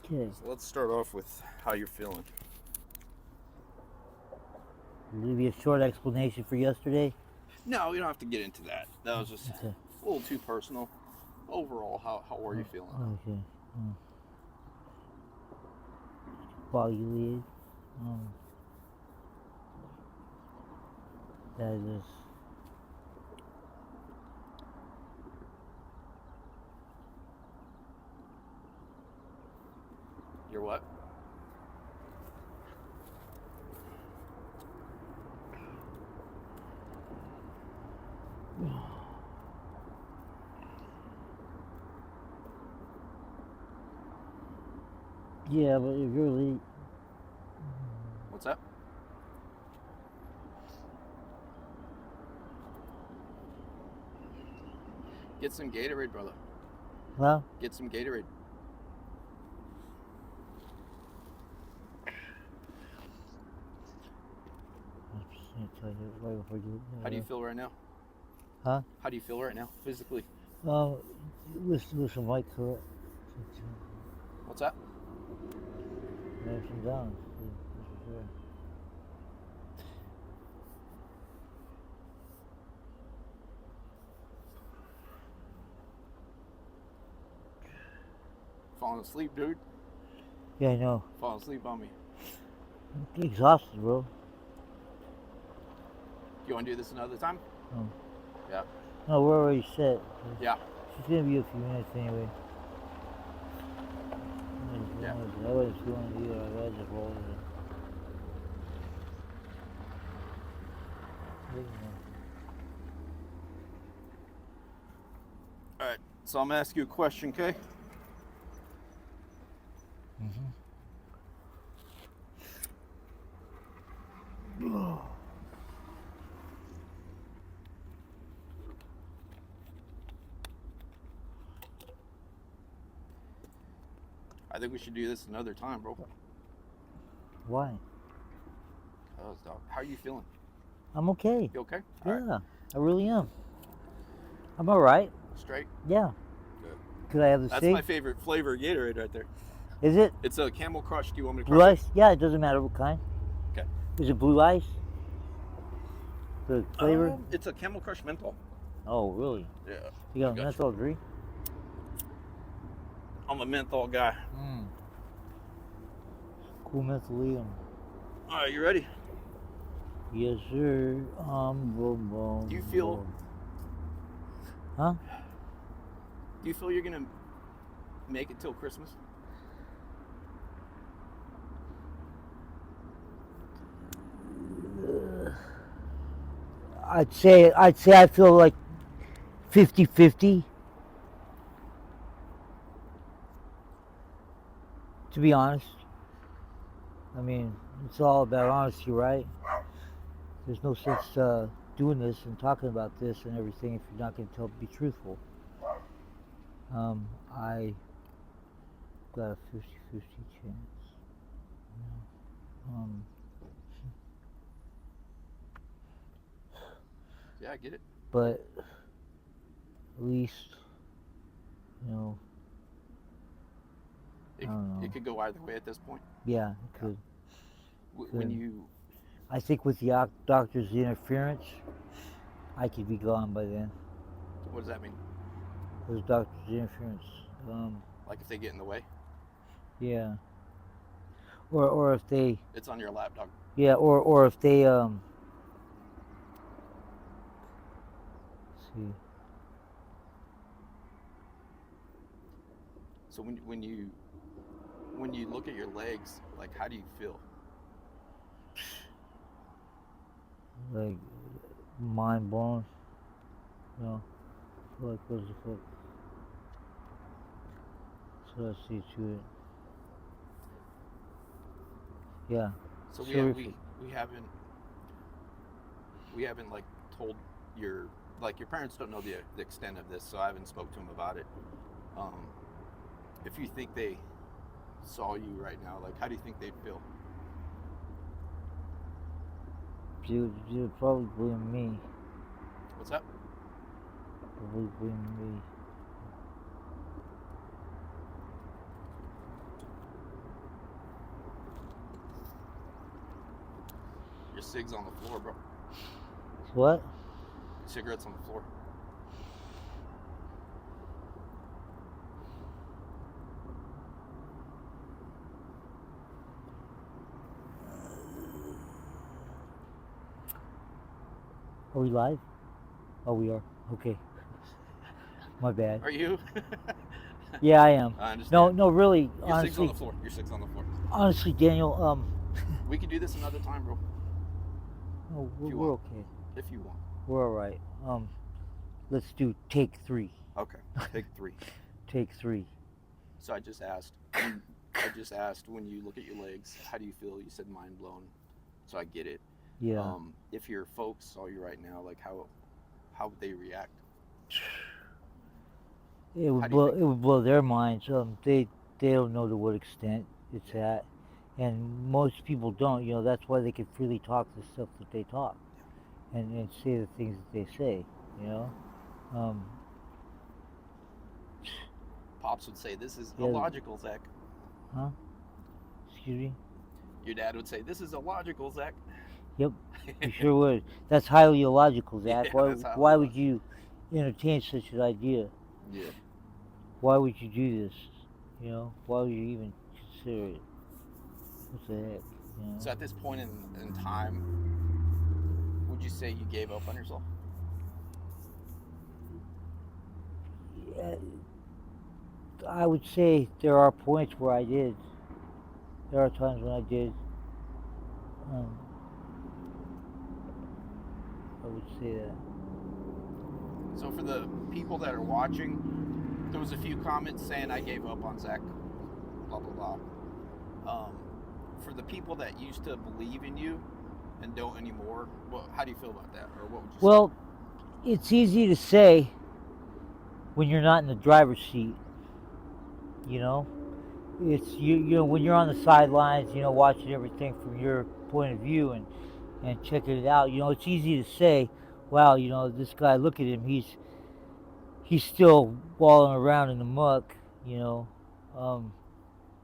Okay. So let's start off with how you're feeling. Give you a short explanation for yesterday. No, we don't have to get into that. That was just Okay. a little too personal. Overall, how are you feeling? Okay. Um, Foggy. Um, that is. You're what? Yeah, but it really. What's that? Get some Gatorade, brother. Well, Get some Gatorade. I'm just gonna tell you right before you. How do you feel right now? Huh? How do you feel right now, physically? Um, with some white coat. What's that? There's some down. Falling asleep, dude. Yeah, I know. Falling asleep on me. I'm exhausted, bro. Do you want to do this another time? Um, Yeah. no, we're already set. Yeah. She's gonna be a few minutes anyway. Yeah. I wasn't feeling it either. I just rolled it. All right. So I'm gonna ask you a question, okay? I think we should do this another time, bro. Why? Dog. How are you feeling? I'm okay. You okay? Yeah, All right. I really am. I'm all right. Straight. Yeah. Good. Could I have the That's steak? my favorite flavor of Gatorade right there. Is it It's a Camel Crush. Do you want me to blue crush ice? Yeah, it doesn't matter what kind. Okay. Is it blue ice? The flavor? it? It's a Camel Crush menthol. Oh, really? Yeah. You got I got menthol drink? I'm a menthol guy. Cool mentholeum. All right, you ready? Yes, sir. Boom, boom. Do you feel? Boom. Huh? Do you feel you're gonna make it till Christmas? I'd say I feel like 50-50. To be honest. I mean, it's all about honesty, right? There's no sense doing this and talking about this and everything if you're not going to be truthful. I got a 50-50 chance. Yeah, I get it. But at least, you know, I don't know. It could go either way at this point. Yeah, it could. When you, I think with the doctor's interference, I could be gone by then. what does that mean? With doctor's interference. Like if they get in the way? Yeah. Or if they. It's on your lap, dog. Yeah, or if they let's see. So when you look at your legs, like how do you feel? Like mind blown. You know, like what's the fuck? So I see to it. Yeah. So Seriously. we haven't like told your parents don't know the extent of this, so I haven't spoke to them about it. If you think they saw you right now, like how do you think they'd feel? You probably blame me. What's that? Probably blame me. Your cigs on the floor, bro. What? Cigarettes on the floor. Are we live? Oh, we are. Okay. My bad. Are you? Yeah, I am. I No, understand. no, really, Your cigs on honestly, the floor. Your cigs on the floor. Daniel, We could do this another time, bro. no, If you we're want. okay. If you want. We're all right. Let's do take three. Okay. Take three. Take three. So I just asked when you look at your legs, how do you feel? You said mind blown. So I get it. Yeah. If your folks saw you right now, like how would they react? It How would do you blow. think? It would blow their minds. They don't know to what extent it's Yeah. at, and most people don't. That's why they can freely talk the stuff that they talk, Yeah. and say the things that they say. You know. Um. Pops would say, "This is Yeah. illogical, Zach." Huh? Excuse me. Your dad would say, "This is illogical, Zach." Yep. You sure would. That's highly illogical, Zach. Yeah, Why? that's highly Why would illogical. you entertain such an idea? Yeah. Why would you do this? Why would you even consider it? What the heck? You know. So at this point in time, would you say you gave up on yourself? Yeah, I would say there are points where I did. There are times when I did. Um, I would say that. So for the people that are watching, there was a few comments saying I gave up on Zach, blah blah blah. For the people that used to believe in you and don't anymore, how do you feel about that, or what would you say? Well, it's easy to say when you're not in the driver's seat. You know, it's when you're on the sidelines. Watching everything from your point of view and checking it out. It's easy to say, "Wow, this guy. Look at him. He's still walling around in the muck." You know, um,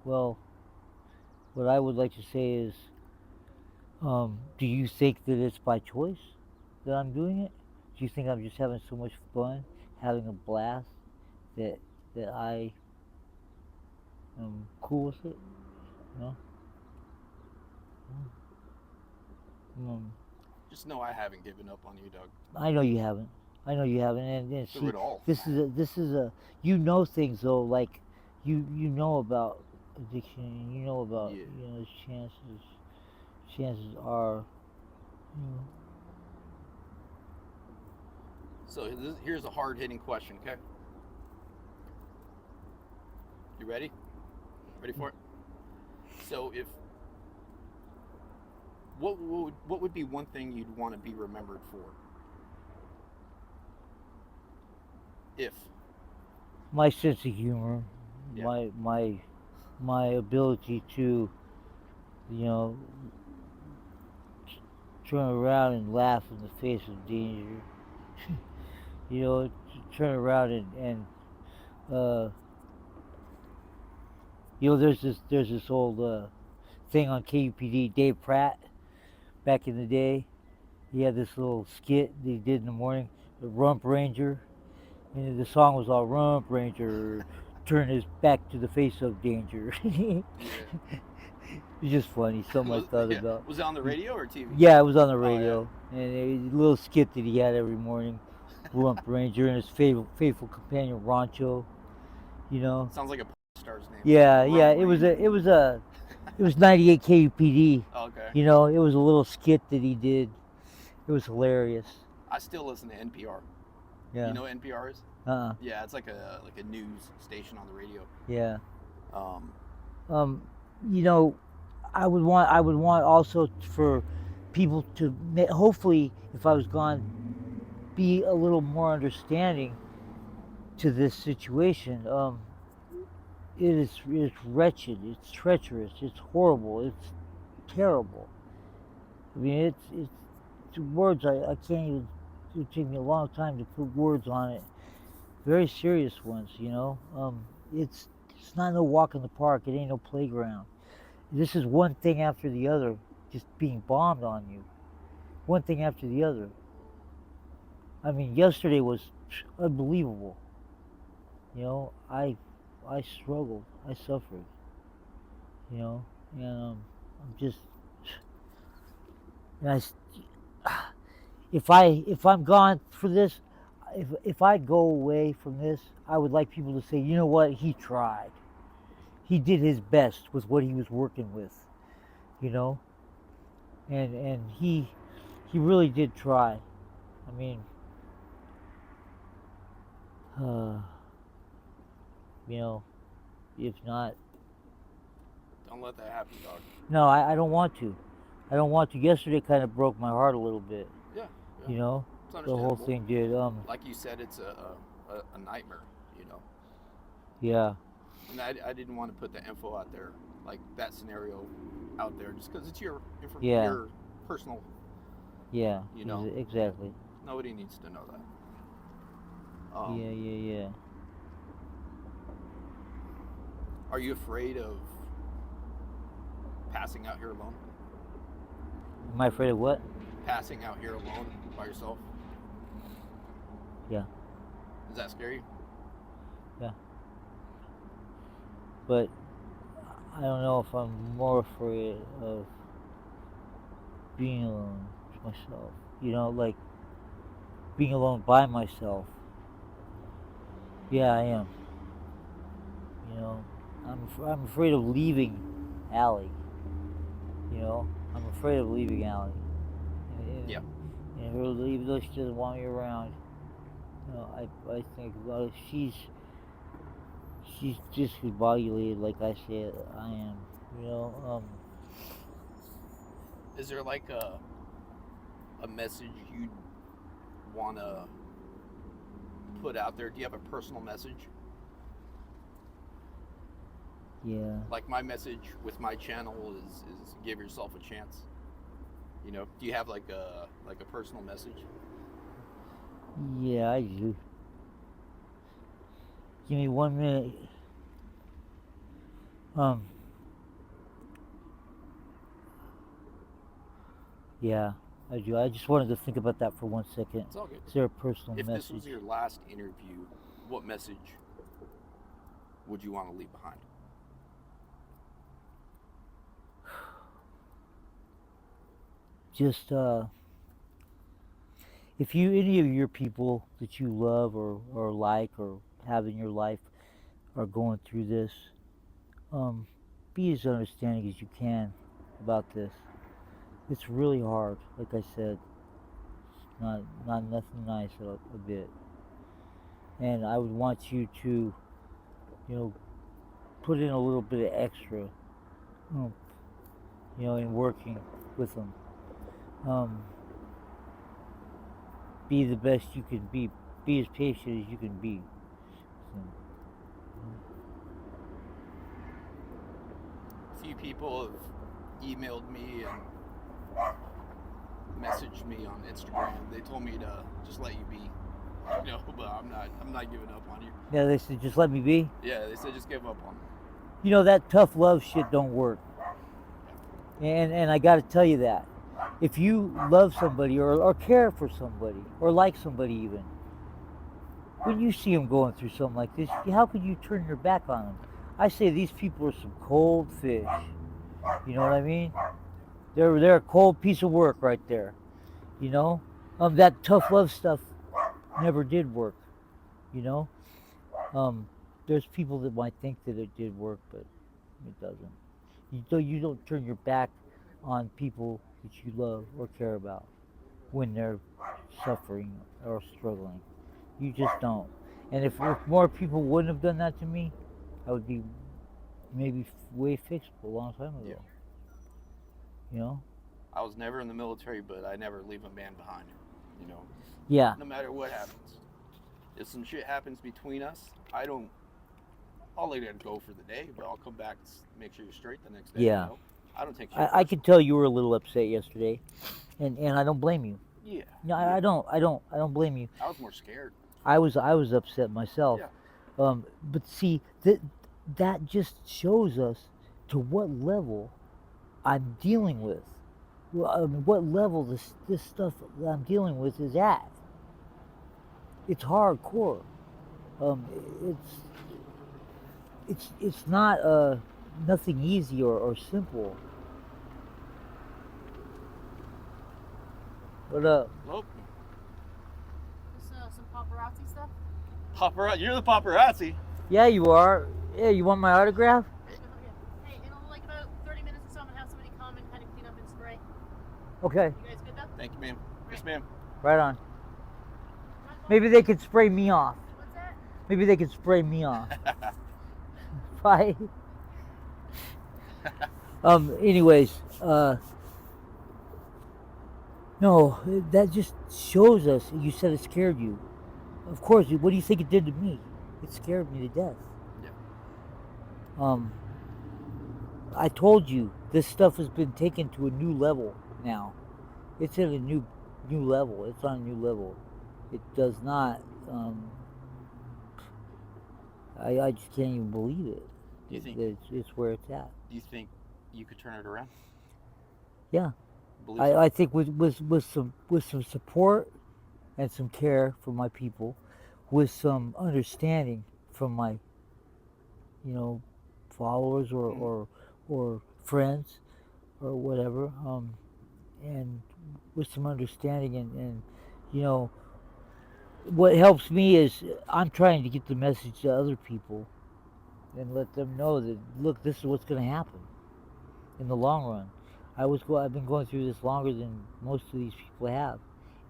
well, what I would like to say is, do you think that it's by choice that I'm doing it? Do you think I'm just having so much fun, having a blast that I am cool with it? No, um, Just know I haven't given up on you, Doug, I know you haven't. I know you haven't. And through see, it all. this is a things though, like you know about addiction, and you know about Yeah. chances are, you know, So here's a hard hitting question. Okay, you ready? Ready for it? So if what would be one thing you'd want to be remembered for? If my sense of humor, yeah, my ability to you know turn around and laugh in the face of danger. Turn around and uh, there's this old thing on KUPD. Dave Pratt back in the day, he had this little skit that he did in the morning, the Rump Ranger, and the song was all Rump Ranger, turn his back to the face of danger. yeah. It's just funny, something I was thought yeah about. was it on the radio or TV? Yeah, it was on the Oh yeah. radio, and a little skit that he had every morning, Rump Ranger and his faithful companion Rancho. You know, Sounds like a star's name. yeah, yeah. Rump It was Ranger. it was 98 KUPD. Okay. It was a little skit that he did. It was hilarious. I still listen to NPR. You Yeah. know what NPR is? Uh. Yeah, it's like a news station on the radio. Yeah. Um, Um. You know, I would want also for people to hopefully, if I was gone, be a little more understanding to this situation. It's wretched. It's treacherous. It's horrible. It's terrible. I mean, it's words I can't even. It would take me a long time to put words on it. Very serious ones, it's not no walk in the park. It ain't no playground. This is one thing after the other, just being bombed on you. one thing after the other. I mean, yesterday was unbelievable. You know, I struggled, I suffered. You know, and I'm just, and if I'm gone for this, if I go away from this, I would like people to say, you know what, he tried. He did his best with what he was working with. You know, and he really did try. I mean, uh, you know, if not, Don't let that happen, dog. no, I don't want to. I don't want to. Yesterday kind of broke my heart a little bit. Yeah, yeah, You know, it's the whole understandable. thing did. Like you said, it's a nightmare, you know. Yeah, And I didn't want to put the info out there, like that scenario out there, just because it's yeah, your personal, yeah, you know. exactly. Nobody needs to know that. Yeah, Um, yeah, yeah. are you afraid of passing out here alone? Am I afraid of what? Passing out here alone by yourself? Yeah, Does that scare you? yeah. But I don't know if I'm more afraid of being alone myself. You know, like being alone by myself. Yeah, I am. You know, I'm afraid of leaving Allie. You know, I'm afraid of leaving Allie. Yeah. And her, even though she doesn't want me around, you know, I think about it. She's discombobulated, like I said I am. You know, Is there like a message you'd want to put out there? Do you have a personal message? yeah, Like my message with my channel is give yourself a chance. You know, do you have like a personal message? yeah, I do. Give me 1 minute. Um, yeah, I do. I just wanted to think about that for 1 second. It's all good. Is there a personal If this was message? your last interview, what message would you want to leave behind? Just if you any of your people that you love or like or have in your life are going through this, um, be as understanding as you can about this. It's really hard, like I said. Not nothing nice a bit. And I would want you to, you know, put in a little bit of extra, um, in working with them. Um, be the best you can be. Be as patient as you can be. So, A few people have emailed me and messaged me on Instagram. They told me to just let you be, you know, but I'm not giving up on you. yeah, they said just let me be. Yeah, they said just give up on me. You know that tough love shit don't work. Yeah. And I got to tell you that if you love somebody or care for somebody or like somebody even, when you see them going through something like this, how could you turn your back on them? I say these people are some cold fish. You know what I mean? They're a cold piece of work right there. You know, that tough love stuff never did work. You know, um, there's people that might think that it did work, but it doesn't. You don't turn your back on people that you love or care about when they're suffering or struggling. You just don't. And if more people wouldn't have done that to me, I would be maybe way fixable a long time Yeah. ago. You know? I was never in the military, but I never leave a man behind. You know, Yeah, no matter what happens. If some shit happens between us, I don't. I'll let it go for the day, but I'll come back to make sure you're straight the next day. You yeah. know, I don't take shit I could personal. tell you were a little upset yesterday, and I don't blame you. Yeah, No, yeah. I don't blame you. I was more scared. I was upset myself. Yeah, But see that just shows us to what level I'm dealing with. well, what level this stuff that I'm dealing with is at. It's hardcore. Um, it's it's not nothing easy or simple. But Well, Just some paparazzi stuff. paparazzi. You're the paparazzi. yeah, you are. Yeah, you want my autograph? Hey, in like about 30 minutes or so, I'm gonna have somebody come and kind of clean up and spray. Okay, You guys good though? Thank you, ma'am. Yes, ma'am. right on. Maybe they could spray me off. What's that? Maybe they could spray me off. Bye. Anyways, no, that just shows us. You said it scared you. Of course. What do you think it did to me? It scared me to death. Yeah. Um, I told you this stuff has been taken to a new level now. It's at a new level. It's on a new level. It does not. I just can't even believe it. Do you think? It's where it's at? Do you think you could turn it around? Yeah. Believe so? I think with some support and some care for my people, with some understanding from my followers or friends or whatever, and with some understanding and you know what helps me is I'm trying to get the message to other people and let them know that look, this is what's going to happen in the long run. I've been going through this longer than most of these people have,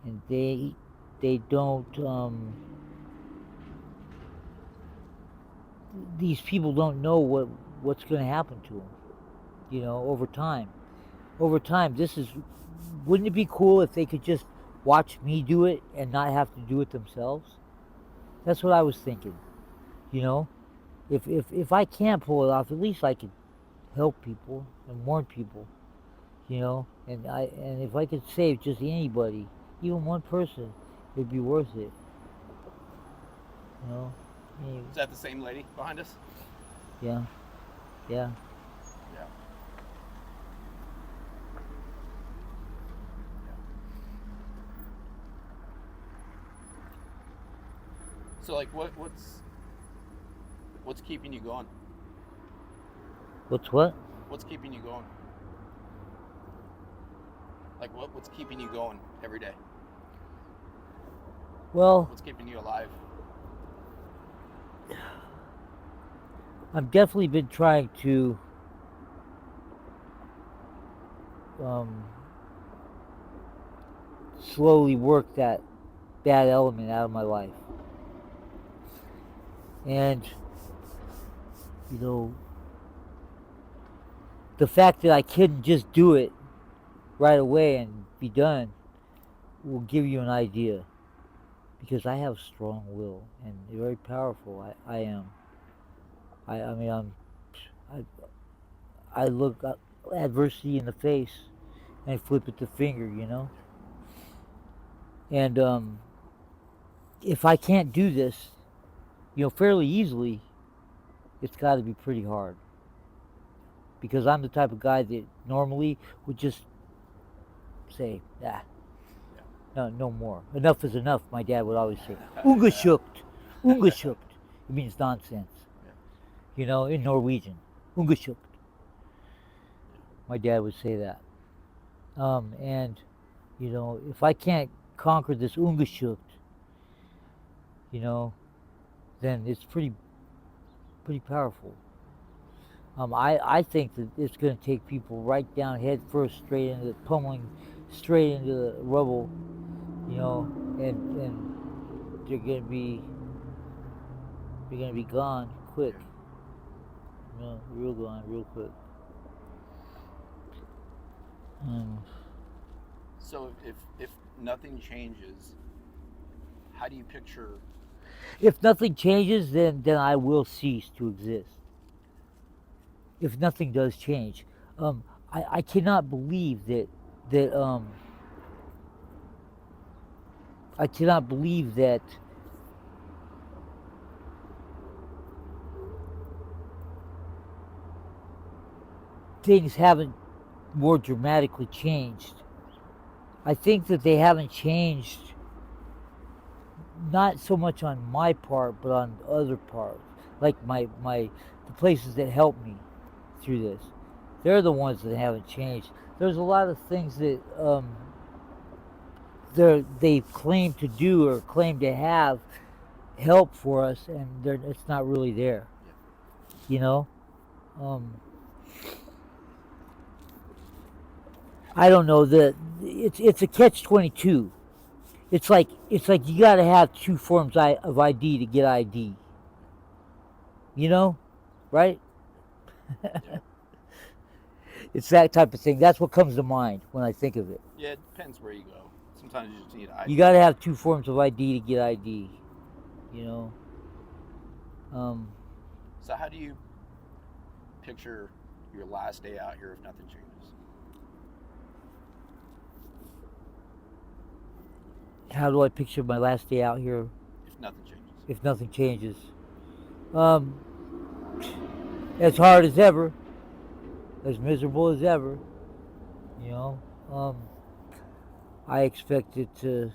and they don't these people don't know what's going to happen to them. Over time. Over time, this is. Wouldn't it be cool if they could just watch me do it and not have to do it themselves? That's what I was thinking. You know, if I can't pull it off, at least I could help people and warn people. And if I could save just anybody, even one person, it'd be worth it. You know. Is that the same lady behind us? Yeah. Yeah. Yeah. So, like, what's keeping you going? What's what? What's keeping you going? Like, what's keeping you going every day? Well, What's keeping you alive? I've definitely been trying to um, slowly work that bad element out of my life. And, you know, the fact that I couldn't just do it right away and be done will give you an idea. Because I have strong will and very powerful. I am. I mean, I, I look adversity in the face and flip it the finger. And if I can't do this, fairly easily, it's got to be pretty hard. Because I'm the type of guy that normally would just say, ah, no, no more. Enough is enough, my dad would always say. Ungeschukt. Ungeschukt. It means nonsense. In Norwegian. Ungeschukt. My dad would say that. And, if I can't conquer this ungeschukt, then it's pretty powerful. I think that it's going to take people right down head first, straight into pummeling, straight into the rubble, and they're gonna be gone quick, real gone, real quick. So, if nothing changes, how do you picture? If nothing changes, then I will cease to exist. If nothing does change, I cannot believe that I cannot believe that things haven't more dramatically changed. I think that they haven't changed, not so much on my part, but on other parts, like my the places that helped me through this. They're the ones that haven't changed. There's a lot of things that they claim to do or claim to have help for us, and it's not really there. Yeah. You know, um, I don't know that it's a catch 22. It's like you got to have two forms of ID to get ID. You know, right? Yeah. It's that type of thing. That's what comes to mind when I think of it. Yeah, it depends where you go. Sometimes you just need You ID. got to have two forms of ID to get ID. You know. Um, So how do you picture your last day out here if nothing changes? how do I picture my last day out here If nothing changes. if nothing changes? Um, as hard as ever, as miserable as ever. You know. Um, I expect it to.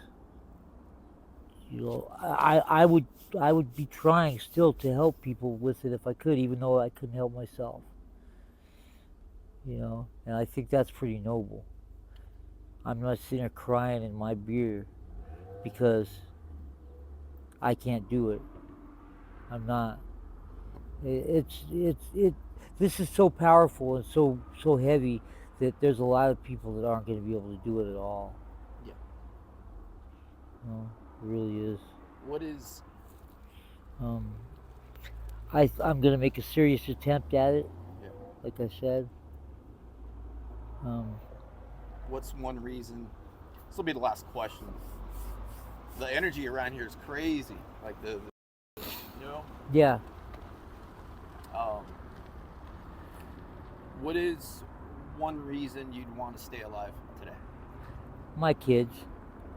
I would be trying still to help people with it if I could, even though I couldn't help myself. And I think that's pretty noble. I'm not sitting there crying in my beer because I can't do it. I'm not. It's. This is so powerful and so heavy that there's a lot of people that aren't going to be able to do it at all. Yeah. It really is. What is Um, I'm going to make a serious attempt at it, yeah. like I said. Um, What's one reason? This will be the last question. The energy around here is crazy. Like the you know. yeah, Um, what is one reason you'd want to stay alive today? my kids.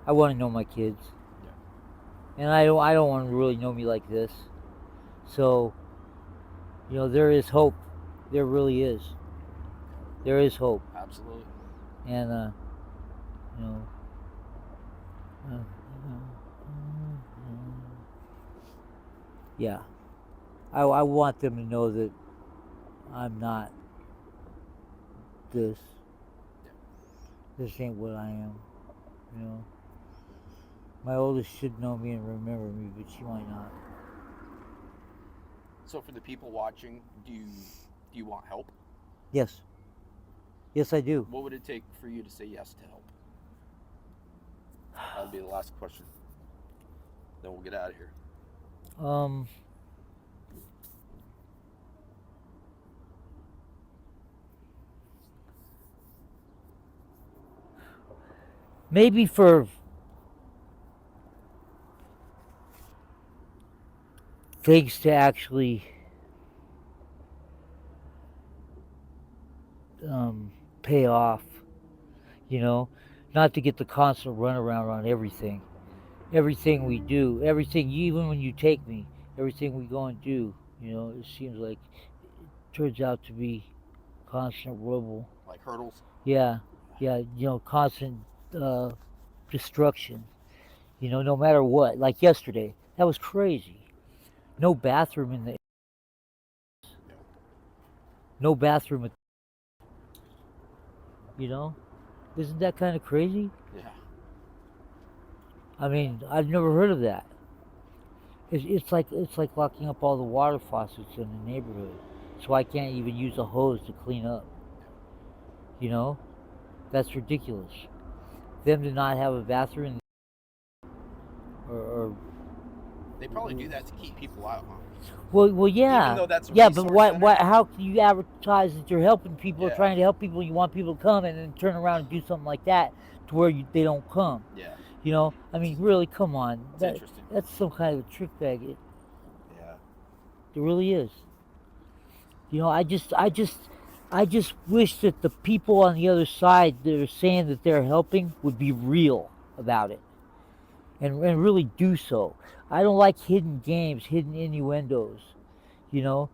I want to know my kids, Yeah. and I don't want to really know me like this. So, there is hope. There really is. There is hope, Absolutely. and you know, yeah. I want them to know that I'm not this. Yeah. This ain't what I am. You know. My oldest should know me and remember me, but she might not. So for the people watching, do you want help? Yes. Yes, I do. What would it take for you to say yes to help? That would be the last question. Then we'll get out of here. Um, maybe for things to actually pay off, you know, not to get the constant runaround on everything. Everything we do, everything, even when you take me, everything we go and do, it seems like it turns out to be constant rubble. Like hurdles? Yeah, yeah, constant uh, destruction. No matter what. Like yesterday, that was crazy. No bathroom in the, Yeah. no bathroom. You know, isn't that kind of crazy? Yeah. I mean, I've never heard of that. It's like locking up all the water faucets in the neighborhood, so I can't even use a hose to clean up. You know, that's ridiculous. Them to not have a bathroom, or They probably do that to keep people out, huh? well, Even yeah, though that's a yeah, but resource why, center? why, how can you advertise that you're helping people, or Yeah. trying to help people, and you want people to come, and then turn around and do something like that to where they don't come? Yeah. I mean, really, come on. It's interesting. That's some kind of a trick bag. It Yeah. really is. I just wish that the people on the other side that are saying that they're helping would be real about it, and really do so. I don't like hidden games, hidden innuendos. You know,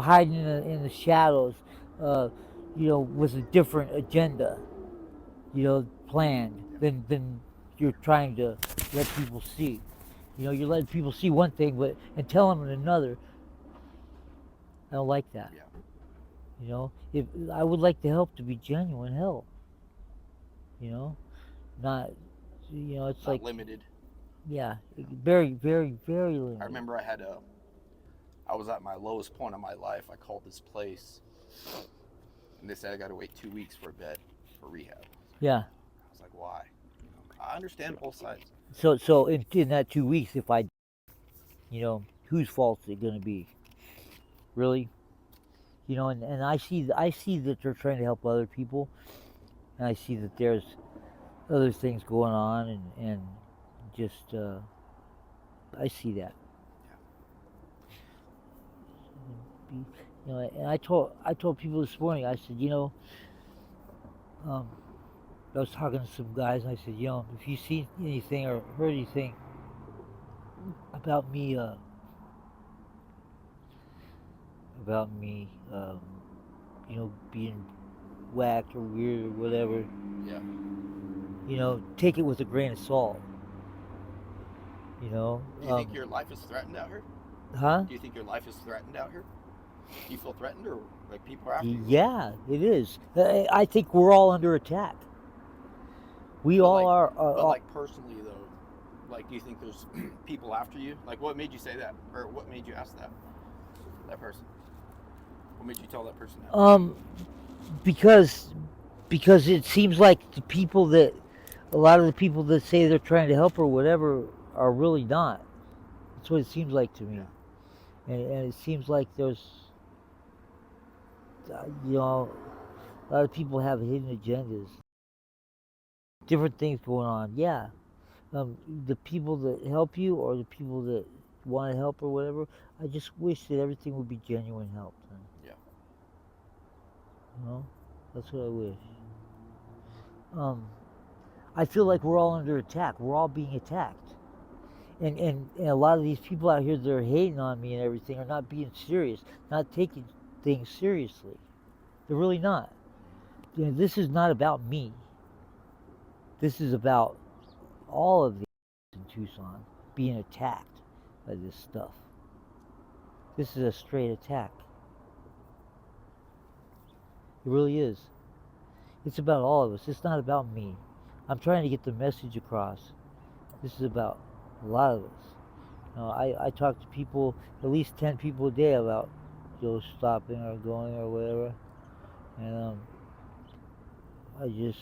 hiding in the shadows, uh, with a different agenda, planned Yeah. than you're trying to let people see. You're letting people see one thing, but and tell them another. I don't like that. Yeah. If I would like the help to be genuine help, you know, not, it's Not like, limited. yeah, You know. very, very, very I limited. remember I was at my lowest point of my life. I called this place, and they said I got to wait 2 weeks for a bed for rehab. Yeah. I was like, why? I understand both sides. So in that 2 weeks, if I, whose fault is it gonna be? Really? And I see that they're trying to help other people, and I see that there's other things going on, and just I see that. Yeah. And I told people this morning. I said, um, I was talking to some guys, and I said, if you see anything or heard anything about me, about me, being whacked or weird or whatever, Yeah. take it with a grain of salt. You know, Do you think your life is threatened out here? huh? Do you think your life is threatened out here? Do you feel threatened, or like people are after you? Yeah, it is. I think we're all under attack. We But all like, are. but like personally though, like, do you think there's people after you? Like, what made you say that, or what made you ask that person? What made you tell that person that? Because it seems like a lot of the people that say they're trying to help or whatever are really not. That's what it seems like to me, Yeah. and it seems like there's, a lot of people have hidden agendas, different things going on. Yeah, the people that help you or the people that want to help or whatever. I just wish that everything would be genuine help. Then, Yeah. you know, that's what I wish. Um, I feel like we're all under attack. We're all being attacked. And a lot of these people out here that are hating on me and everything are not being serious, not taking things seriously. They're really not. This is not about me. This is about all of the in Tucson being attacked by this stuff. This is a straight attack. It really is. It's about all of us. It's not about me. I'm trying to get the message across. This is about a lot of us. I talk to people, at least 10 people a day about stopping or going or whatever. And I just